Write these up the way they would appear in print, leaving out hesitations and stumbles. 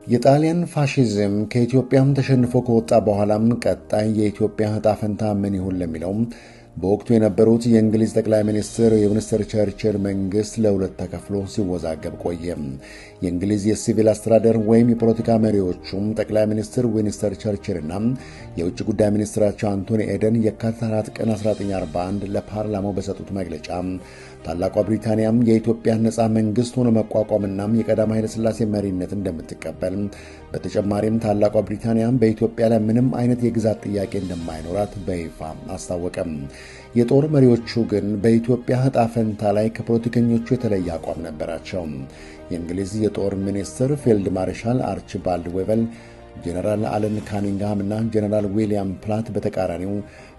የጣሊያን ፋሺዝም ከኢትዮጵያም ተሸንፎ ከወጣ በኋላም ቀጣይ የኢትዮጵያ ዕጣ ፈንታ ምን ይሆን ለሚለው በወቅቱ የነበሩት የእንግሊዝ ጠቅላይ ሚኒስትር የዊንስተን ቸርችል መንግስት ለሁለት ተከፍሎ ሲወዛገብ ቆየ። የእንግሊዝ የሲቪል አስተዳደር ወይም የፖለቲካ መሪዎቹም ጠቅላይ ሚኒስትር ዊንስተን ቸርችልና የውጭ ጉዳይ ሚኒስትራቸው አንቶኒ ኤደን የካቲት 4 ቀን 1941 ለፓርላማው በሰጡት መግለጫ ታላቋ ብሪታንያም የኢትዮጵያ ነፃ መንግስት ሆኖ መቋቋምና የቀዳማዊ ኃይለ ሥላሴ መሪነት እንደምትቀበል በተጨማሪም ታላቋ ብሪታንያም በኢትዮጵያ ላይ ምንም አይነት የግዛት ጥያቄ እንደማይኖራት በይፋ አስታወቀም። የጦር መሪዎቹ ግን በኢትዮጵያ ዕጣ ፈንታ ላይ ከፖለቲከኞቹ የተለየ አቋም ነበራቸው። የእንግሊዝ የጦር ሚኒስትር ፊልድ ማርሻል አርችባልድ ዌቨል፣ ጀነራል አለን ካኒንግሃም እና ጀነራል ዊሊያም ፕላት በተቃራኒው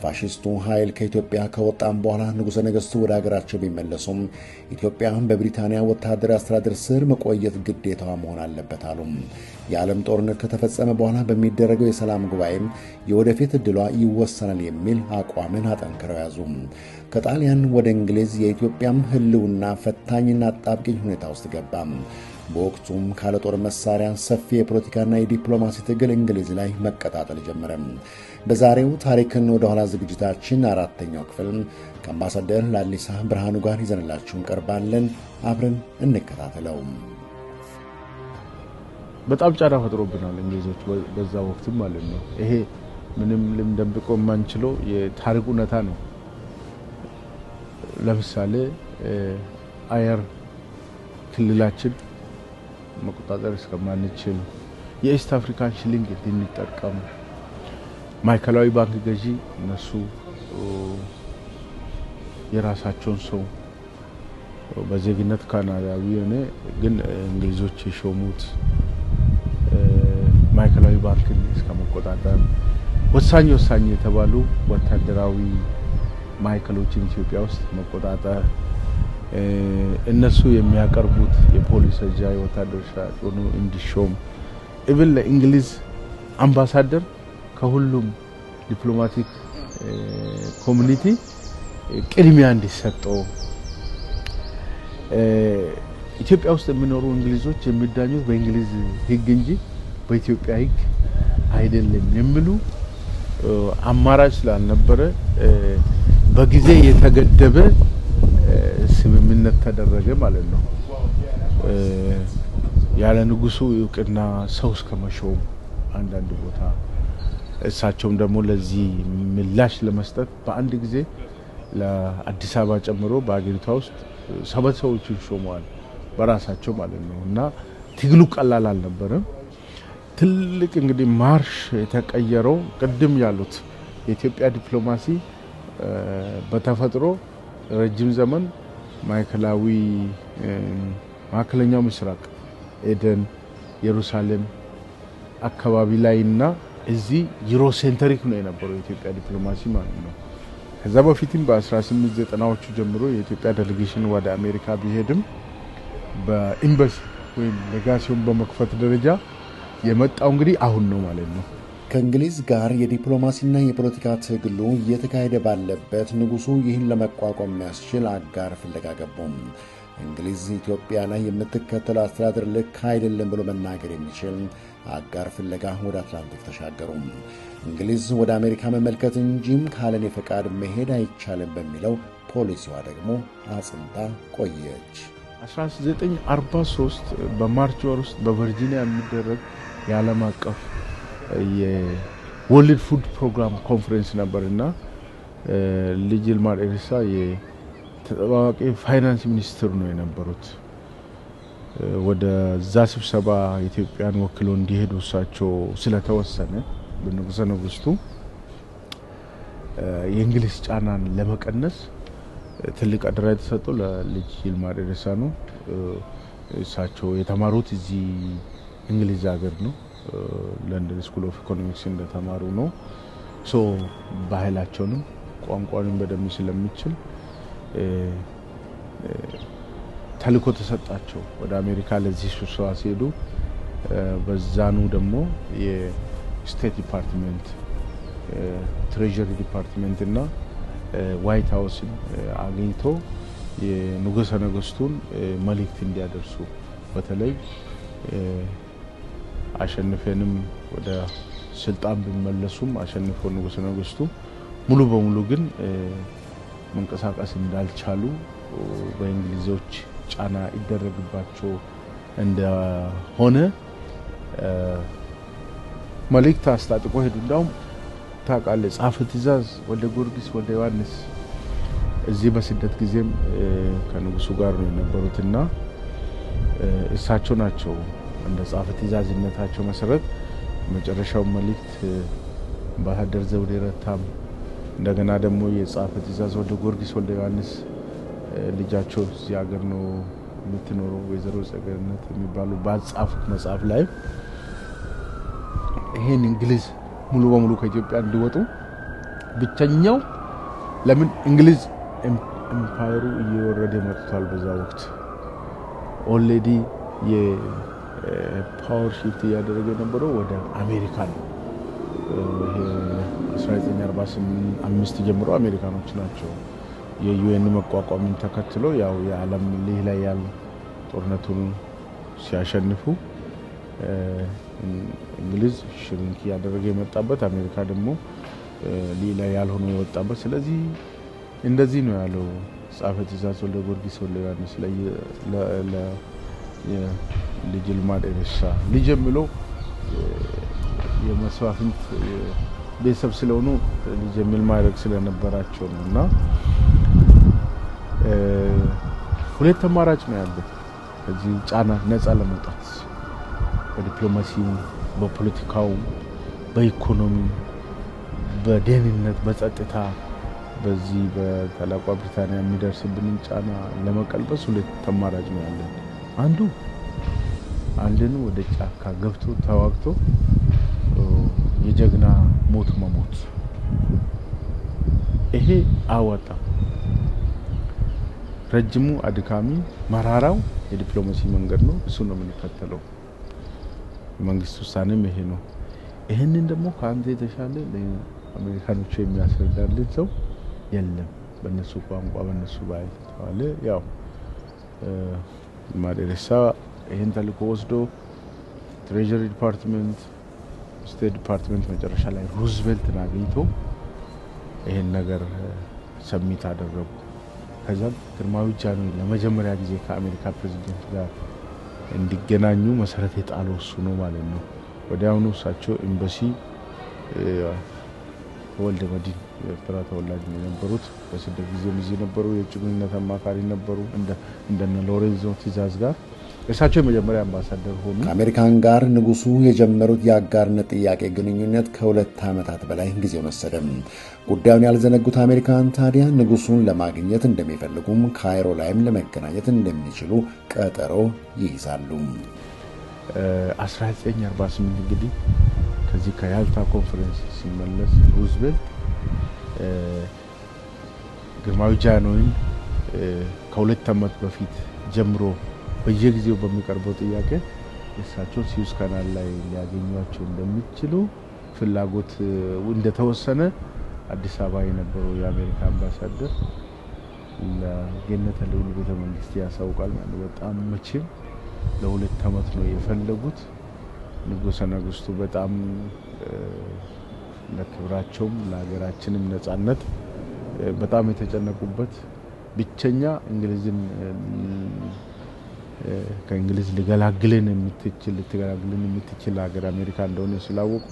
ፋሺስቱ ኃይል ከኢትዮጵያ ከወጣም በኋላ ንጉሠ ነገሥቱ ወደ ሀገራቸው ቢመለሱም ኢትዮጵያ በብሪታንያ ወታደራዊ አስተዳደር ስር መቆየት ግዴታዋ መሆን አለበት አሉ። የዓለም ጦርነት ከተፈጸመ በኋላ በሚደረገው የሰላም ጉባኤም የወደፊት ዕድሏ ይወሰናል የሚል አቋምን አጠንክረው ያዙ። ከጣሊያን ወደ እንግሊዝ የኢትዮጵያም ህልውና ፈታኝና አጣብቂኝ ሁኔታ ውስጥ ገባ። በወቅቱም ካለ ጦር መሳሪያ ሰፊ የፖለቲካና የዲፕሎማሲ ትግል እንግሊዝ ላይ መቀጣጠል ጀመረ። በዛሬው ታሪክን ወደ ኋላ ዝግጅታችን አራተኛው ክፍል ከአምባሳደር ላሊሳ ብርሃኑ ጋር ይዘንላችሁ እንቀርባለን። አብረን እንከታተለው። በጣም ጫና ፈጥሮብናል እንግሊዞች በዛ ወቅትም ማለት ነው። ይሄ ምንም ልንደብቀው የማንችለው የታሪክ እውነታ ነው። ለምሳሌ አየር ክልላችን መቆጣጠር እስከማንችል የኢስት አፍሪካን ሽሊንግ እንድንጠቀም ማዕከላዊ ባንክ ገዢ እነሱ የራሳቸውን ሰው በዜግነት ካናዳዊ ሆነ ግን እንግሊዞች የሾሙት ማዕከላዊ ባንክን እስከመቆጣጠር ወሳኝ የተባሉ ወታደራዊ ማዕከሎችን ኢትዮጵያ ውስጥ መቆጣጠር እነሱ የሚያቀርቡት የፖሊስ አጃ የወታደር ሻጭ ሆኖ እንዲሾም ኢቭን ለእንግሊዝ አምባሳደር ከሁሉም ዲፕሎማቲክ ኮሚኒቲ ቅድሚያ እንዲሰጠው ኢትዮጵያ ውስጥ የሚኖሩ እንግሊዞች የሚዳኙት በእንግሊዝ ሕግ እንጂ በኢትዮጵያ ሕግ አይደለም የሚሉ አማራጭ ስላልነበረ በጊዜ የተገደበ ስምምነት ተደረገ ማለት ነው። ያለ ንጉሱ እውቅና ሰው እስከመሾም አንዳንድ ቦታ እሳቸውም ደግሞ ለዚህ ምላሽ ለመስጠት በአንድ ጊዜ ለአዲስ አበባ ጨምሮ በአገሪቷ ውስጥ 7 ሰዎችን ሾመዋል በራሳቸው ማለት ነው። እና ትግሉ ቀላል አልነበረም። ትልቅ እንግዲህ ማርሽ የተቀየረው ቅድም ያሉት የኢትዮጵያ ዲፕሎማሲ በተፈጥሮ ረጅም ዘመን ማዕከለኛው ምስራቅ ኤደን ኢየሩሳሌም አካባቢ ላይና እዚህ ዩሮሴንትሪክ ነው የነበረው የኢትዮጵያ ዲፕሎማሲ ማለት ነው። ከዛ በፊትም በ1890ዎቹ ጀምሮ የኢትዮጵያ ዴሌጌሽን ወደ አሜሪካ ቢሄድም በኤምባሲ ወይም ሌጋሲዮን በመክፈት ደረጃ የመጣው እንግዲህ አሁን ነው ማለት ነው። ከእንግሊዝ ጋር የዲፕሎማሲና የፖለቲካ ትግሉ እየተካሄደ ባለበት ንጉሱ ይህን ለመቋቋም የሚያስችል አጋር ፍለጋ ገቡ። እንግሊዝ ኢትዮጵያ ላይ የምትከተለው አስተዳደር ልክ አይደለም ብሎ መናገር የሚችል አጋር ፍለጋ ወደ አትላንቲክ ተሻገሩ። እንግሊዝ ወደ አሜሪካ መመልከት እንጂም ካለኔ ፈቃድ መሄድ አይቻልም በሚለው ፖሊሲዋ ደግሞ አጽንታ ቆየች። 1943 በማርች ወር ውስጥ በቨርጂኒያ የሚደረግ የዓለም አቀፍ የወርልድ ፉድ ፕሮግራም ኮንፈረንስ ነበርና ልጅ ይልማ ደሬሳ የተጠባባቂ ፋይናንስ ሚኒስትር ነው የነበሩት። ወደ ዛ ስብሰባ ኢትዮጵያን ወክሎ እንዲሄዱ እሳቸው ስለተወሰነ በንጉሠ ነገሥቱ የእንግሊዝ ጫናን ለመቀነስ ትልቅ አደራ የተሰጠው ለልጅ ይልማ ደሬሳ ነው። እሳቸው የተማሩት እዚህ እንግሊዝ ሀገር ነው። ለንደን ስኩል ኦፍ ኢኮኖሚክስ እንደተማሩ ነው። ባህላቸውንም ቋንቋንም በደንብ ስለሚችል ተልእኮ ተሰጣቸው ወደ አሜሪካ ለዚህ ስብሰባ ሲሄዱ። በዛኑ ደግሞ የስቴት ዲፓርትመንት ትሬጀሪ ዲፓርትመንት እና ዋይት ሃውስ አግኝቶ የንጉሠ ነገሥቱን መልእክት እንዲያደርሱ በተለይ አሸንፈንም ወደ ስልጣን ቢመለሱም አሸንፈው ንጉሠ ነገሥቱ ሙሉ በሙሉ ግን መንቀሳቀስ እንዳልቻሉ በእንግሊዞች ጫና ይደረግባቸው እንደሆነ መልእክት አስታጥቆ ሄዱ። እንዳውም ታውቃለህ ጻፈ ትእዛዝ ወልደ ጊዮርጊስ ወልደ ዮሐንስ እዚህ በስደት ጊዜም ከንጉሱ ጋር ነው የነበሩትና እሳቸው ናቸው እንደ ጻፈ ትእዛዝነታቸው መሰረት መጨረሻው መልእክት አምባሳደር ዘውዴ ረታም እንደገና ደግሞ የጻፈ ትእዛዝ ወልደ ጊዮርጊስ ወልደ ዮሐንስ ልጃቸው እዚህ ሀገር ነው የምትኖረው ወይዘሮ ጸገነት የሚባሉ ባጻፉት መጽሐፍ ላይ ይሄን እንግሊዝ ሙሉ በሙሉ ከኢትዮጵያ እንዲወጡ ብቸኛው ለምን እንግሊዝ ኤምፓየሩ እየወረደ መጥቷል። በዛ ወቅት ኦልሬዲ የፓወር ሺፍት ያደረገ የነበረው ወደ አሜሪካ ነው። ይሄ 1945 ጀምሮ አሜሪካኖች ናቸው የዩኤን መቋቋምን ተከትሎ ያው የዓለም ላይ ያለ ጦርነቱን ሲያሸንፉ እንግሊዝ ሽሪንክ ያደረገ የመጣበት አሜሪካ ደግሞ ሌላ ያልሆነ የወጣበት ስለዚህ እንደዚህ ነው ያለው ጻፈ ትእዛዝ ወልደ ጊዮርጊስ ወልደ ዮሐንስ ልጅ ይልማ ደረሳ ልጅ የሚለው የመስዋዕት ቤተሰብ ስለሆኑ ልጅ የሚል ማድረግ ስለነበራቸው ነውና ሁለት አማራጭ ነው ያለው ከዚህ ጫና ነፃ ለመውጣት በዲፕሎማሲው በፖለቲካው በኢኮኖሚ በደህንነት በጸጥታ በዚህ በታላቋ ብሪታንያ የሚደርስብን ጫና ለመቀልበስ ሁለት አማራጭ ነው ያለው አንድን ወደ ጫካ ገብቶ ተዋግቶ የጀግና ሞት መሞት ይሄ አወጣ ረጅሙ አድካሚ መራራው የዲፕሎማሲ መንገድ ነው እሱ ነው የምንከተለው መንግስት ውሳኔም ይሄ ነው ይሄንን ደግሞ ካንተ የተሻለ ለአሜሪካኖች የሚያስረዳልን ሰው የለም በእነሱ ቋንቋ በእነሱ ባይል ተዋለ ያው ማደረሳ ይሄን ተልኮ ወስዶ ትሬጀሪ ዲፓርትመንት ስቴት ዲፓርትመንት መጨረሻ ላይ ሩዝቬልትን አግኝቶ ይሄን ነገር ሰሚት አደረጉ ከዛ ግርማዊ ጃንሆይ ለመጀመሪያ ጊዜ ከአሜሪካ ፕሬዝዳንት ጋር እንዲገናኙ መሰረት የጣለው እሱ ነው ማለት ነው ወዲያውኑ እሳቸው ኤምባሲ ወልደ መድን የኤርትራ ተወላጅ የነበሩት በስደት ጊዜ እዚህ ነበሩ የውጭ ግንኙነት አማካሪ ነበሩ እንደነ ሎሬንዞ ትእዛዝ ጋር እሳቸው የመጀመሪያ አምባሳደር ሆኑ ከአሜሪካን ጋር ንጉሱ የጀመሩት የአጋርነት ጥያቄ ግንኙነት ከ2 ዓመታት በላይ ጊዜ ወሰደም ጉዳዩን ያልዘነጉት አሜሪካን ታዲያ ንጉሱን ለማግኘት እንደሚፈልጉም ካይሮ ላይም ለመገናኘት እንደሚችሉ ቀጠሮ ይይዛሉ 1948 እንግዲህ ከዚህ ከያልታ ኮንፈረንስ ሲመለስ ሩዝቬልት ግርማዊ ጃንሆይን ከ2 ዓመት በፊት ጀምሮ በየጊዜው በሚቀርበው ጥያቄ እሳቸው ሲዩዝ ካናል ላይ ሊያገኙዋቸው እንደሚችሉ ፍላጎት እንደተወሰነ አዲስ አበባ የነበረው የአሜሪካ አምባሳደር ለገነተ ልዑል ቤተ መንግስት ያሳውቃል ማለት በጣም መቼም ለ2 ዓመት ነው የፈለጉት ንጉሠ ነገሥቱ በጣም ለክብራቸው ለሀገራችንም ነጻነት በጣም የተጨነቁበት ብቸኛ እንግሊዝን ከእንግሊዝ ሊገላግለን የምትችል ሀገር አሜሪካ እንደሆነ ስላወቁ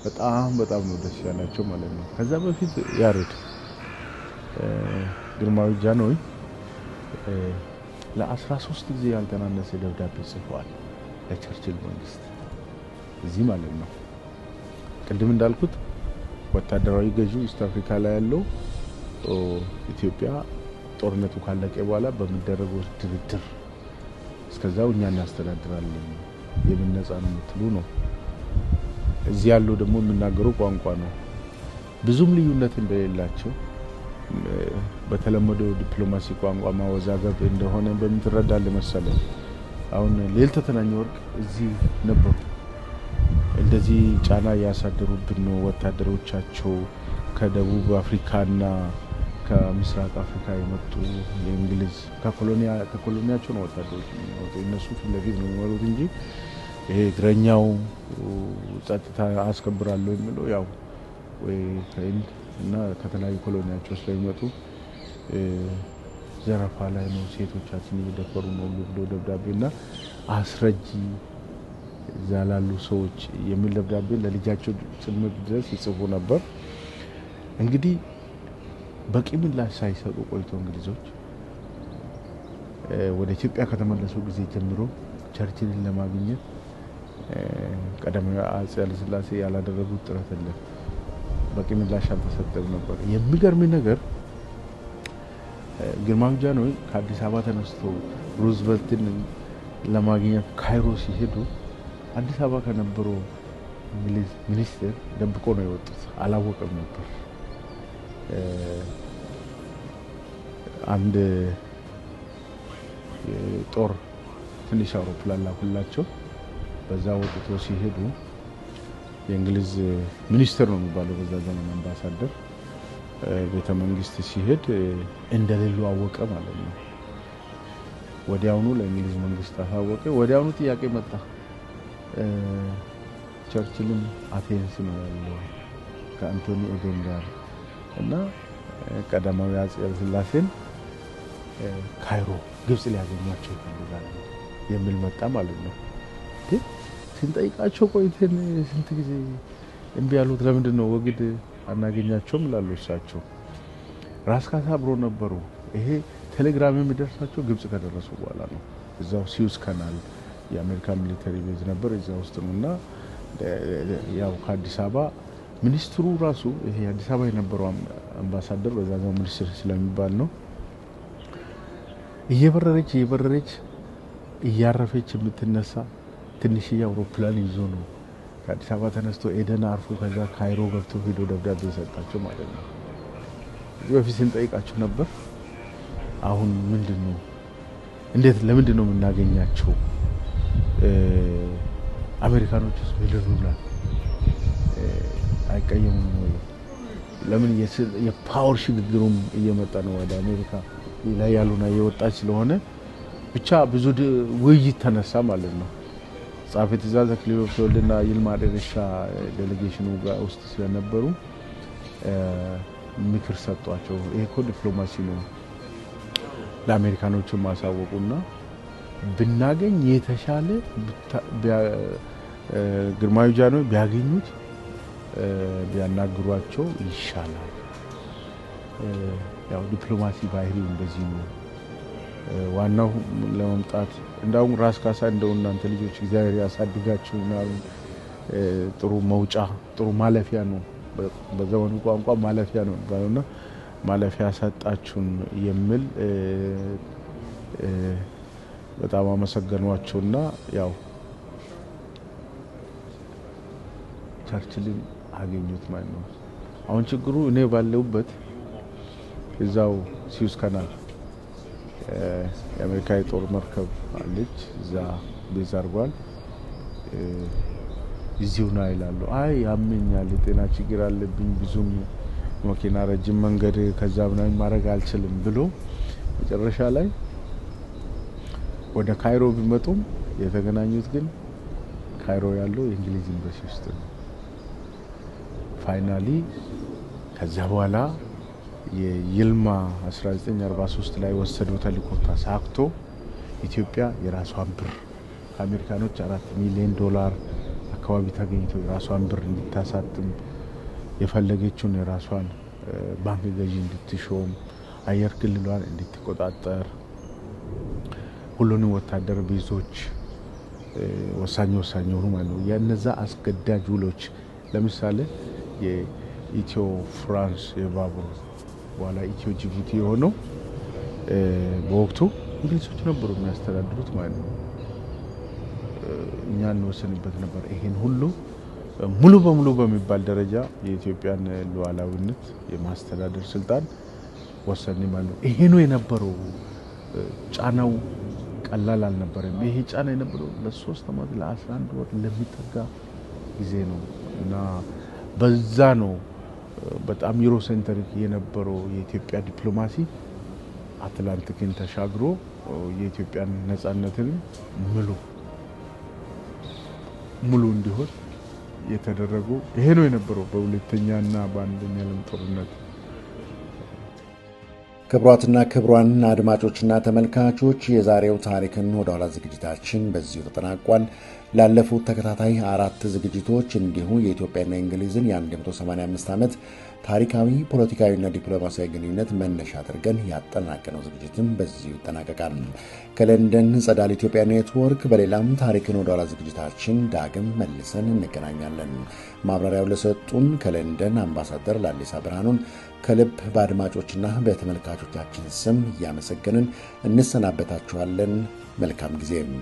በጣም ነው ደስ ያላቸው ማለት ነው ከዛ በፊት ያሬድ ግርማዊ ጃንሆይ ለ13 ጊዜ ያልተናነሰ ደብዳቤ ጽፈዋል ለቸርችል መንግስት እዚህ ማለት ነው ቅድም እንዳልኩት ወታደራዊ ገዢው ኢስት አፍሪካ ላይ ያለው ኢትዮጵያ ጦርነቱ ካለቀ በኋላ በሚደረገው ድርድር እስከዛው እኛ እናስተዳድራለን የምንነጻነትሉ ነው እዚህ ያለው ደግሞ የምናገረው ቋንቋ ነው ብዙም ልዩነት እንደሌላቸው በተለመደው ዲፕሎማሲ ቋንቋ ማወዛገብ እንደሆነ በመትረዳል መሰለኝ አሁን ሌልተ ተናኝ ወርቅ እዚህ ነበር እንደዚህ ጫና ያሳደሩብን ነው ወታደሮቻቸው ከደቡብ አፍሪካና ከምስራቅ አፍሪካ የመጡ የእንግሊዝ ከኮሎኒያቸው ነው ወታደሮች ነው እነሱ ፍለፊት ነው የሚወሩት እንጂ ይሄ እግረኛው ጸጥታ አስከብራለሁ የሚለው ያው ወይ ከህንድ እና ከተለያዩ ኮሎኒያቸው ስለሚመጡ ዘረፋ ላይ ነው፣ ሴቶቻችን እየደፈሩ ነው ብሎ ደብዳቤና አስረጂ እዛ ላሉ ሰዎች የሚል ደብዳቤ ለልጃቸው ጭምር ድረስ ይጽፉ ነበር። እንግዲህ በቂ ምላሽ ሳይሰጡ ቆይቶ እንግሊዞች ወደ ኢትዮጵያ ከተመለሱ ጊዜ ጀምሮ ቸርችልን ለማግኘት ቀዳማዊ አፄ ኃይለ ሥላሴ ያላደረጉት ጥረት የለም። በቂ ምላሽ አልተሰጠም ነበር። የሚገርም ነገር ግርማዊ ጃንሆይ ከአዲስ አበባ ተነስቶ ሩዝቨልትን ለማግኘት ካይሮ ሲሄዱ አዲስ አበባ ከነበረው እንግሊዝ ሚኒስትር ደብቆ ነው የወጡት። አላወቀም ነበር። አንድ ጦር ትንሽ አውሮፕላን ላኩላቸው። በዛ ወጥቶ ሲሄዱ የእንግሊዝ ሚኒስትር ነው የሚባለው በዛ ዘመን አምባሳደር ቤተ መንግስት ሲሄድ እንደሌሉ አወቀ ማለት ነው። ወዲያውኑ ለእንግሊዝ መንግስት አሳወቀ። ወዲያውኑ ጥያቄ መጣ። ቸርችልን አቴንስ ነው ያለው ከአንቶኒ ኤደን ጋር እና ቀዳማዊ አፄ ኃይለ ሥላሴን ካይሮ ግብጽ ሊያገኟቸው ይፈልጋሉ የሚል መጣ ማለት ነው። ግን ስንጠይቃቸው ቆይተን ስንት ጊዜ እምቢ ያሉት ለምንድን ነው ወግድ አናገኛቸውም ይላሉ እሳቸው። ራስ ካሳ አብሮ ነበሩ። ይሄ ቴሌግራም የሚደርሳቸው ግብጽ ከደረሱ በኋላ ነው። እዛው ሲዩዝ ካናል የአሜሪካ ሚሊተሪ ቤዝ ነበር እዛ ውስጥ ነውና ያው ከአዲስ አበባ ሚኒስትሩ ራሱ ይሄ አዲስ አበባ የነበረው አምባሳደር በዛ ነው ሚኒስትር ስለሚባል ነው እየበረረች እያረፈች የምትነሳ ትንሽዬ አውሮፕላን ይዞ ነው ከአዲስ አበባ ተነስቶ ኤደን አርፎ ከዛ ካይሮ ገብቶ ሄዶ ደብዳቤ ሰጣቸው ማለት ነው። በፊት ስንጠይቃቸው ነበር። አሁን ምንድነው እንዴት ለምንድነው የምናገኛቸው? አሜሪካኖችስ ምንድነው አይቀየሙም ወይ? ለምን የፓወር ሽግግሩም እየመጣ ነው ወደ አሜሪካ ላይ ያሉና የወጣች ስለሆነ ብቻ ብዙ ውይይት ተነሳ ማለት ነው። ጻፈ ትእዛዝ አክሊሉ ተወልደና ይልማ ደረሻ ዴሌጌሽኑ ጋር ውስጥ ስለነበሩ ምክር ሰጧቸው። ይሄ እኮ ዲፕሎማሲ ነው ለአሜሪካኖቹ ማሳወቁና ብናገኝ የተሻለ ግርማዊ ጃንሆይ ቢያገኙት ቢያናግሯቸው ይሻላል። ያው ዲፕሎማሲ ባህሪው እንደዚህ ነው። ዋናው ለመምጣት እንዳውም ራስ ካሳ እንደው እናንተ ልጆች እግዚአብሔር ያሳድጋችሁና ጥሩ መውጫ ጥሩ ማለፊያ ነው በዘመኑ ቋንቋ ማለፊያ ነው ባለውና ማለፊያ ሰጣችሁን የሚል በጣም አመሰገኗቸውና ያው ቸርችልን አገኙት ማለት ነው። አሁን ችግሩ እኔ ባለውበት እዛው ሲዩዝ ካናል የአሜሪካ የጦር መርከብ አለች እዛ ቤዝ አርጓል። እዚሁ ነው ይላሉ። አይ ያመኛል የጤና ችግር አለብኝ ብዙም መኪና ረጅም መንገድ ከዛ ምናምን ማድረግ አልችልም ብሎ መጨረሻ ላይ ወደ ካይሮ ቢመጡም የተገናኙት ግን ካይሮ ያለው የእንግሊዝ ኤምባሲ ውስጥ ነው። ፋይናሊ ከዛ በኋላ የይልማ 1943 ላይ ወሰደው ተልእኮ ተሳክቶ ኢትዮጵያ የራሷን ብር ከአሜሪካኖች $4 ሚሊዮን አካባቢ ተገኝቶ የራሷን ብር እንድታሳትም የፈለገችውን የራሷን ባንክ ገዢ እንድትሾም አየር ክልሏን እንድትቆጣጠር ሁሉንም ወታደር ቤዞች ወሳኝ ሆኖ ማለት ነው። የነዛ አስገዳጅ ውሎች ለምሳሌ የኢትዮ ፍራንስ የባቡር በኋላ ኢትዮ ጅቡቲ የሆነው በወቅቱ እንግሊዞች ነበሩ የሚያስተዳድሩት ማለት ነው። እኛ እንወስንበት ነበር። ይሄን ሁሉ ሙሉ በሙሉ በሚባል ደረጃ የኢትዮጵያን ሉዓላዊነት የማስተዳደር ስልጣን ወሰን ማለት ነው። ይሄ ነው የነበረው። ጫናው ቀላል አልነበረም። ይሄ ጫና የነበረው ለ3 አመት ለ11 ወር ለሚጠጋ ጊዜ ነው እና በዛ ነው በጣም ዩሮሴንትሪክ የነበረው የኢትዮጵያ ዲፕሎማሲ አትላንቲክን ተሻግሮ የኢትዮጵያን ነጻነትን ሙሉ ሙሉ እንዲሆን የተደረጉ ይሄ ነው የነበረው በሁለተኛና በአንደኛ ዓለም ጦርነት። ክቡራትና ክቡራን አድማጮችና ተመልካቾች የዛሬው ታሪክን ወደ ኋላ ዝግጅታችን በዚሁ ተጠናቋል። ላለፉት ተከታታይ 4 ዝግጅቶች እንዲሁ የኢትዮጵያና የእንግሊዝን የ185 ዓመት ታሪካዊ፣ ፖለቲካዊና ዲፕሎማሲያዊ ግንኙነት መነሻ አድርገን ያጠናቀነው ዝግጅትም በዚሁ ይጠናቀቃል። ከለንደን ጸዳል ኢትዮጵያ ኔትወርክ በሌላም ታሪክን ወደ ኋላ ዝግጅታችን ዳግም መልሰን እንገናኛለን። ማብራሪያው ለሰጡን ከለንደን አምባሳደር ላሊሳ ብርሃኑን ከልብ በአድማጮችና በተመልካቾቻችን ስም እያመሰገንን እንሰናበታችኋለን። መልካም ጊዜም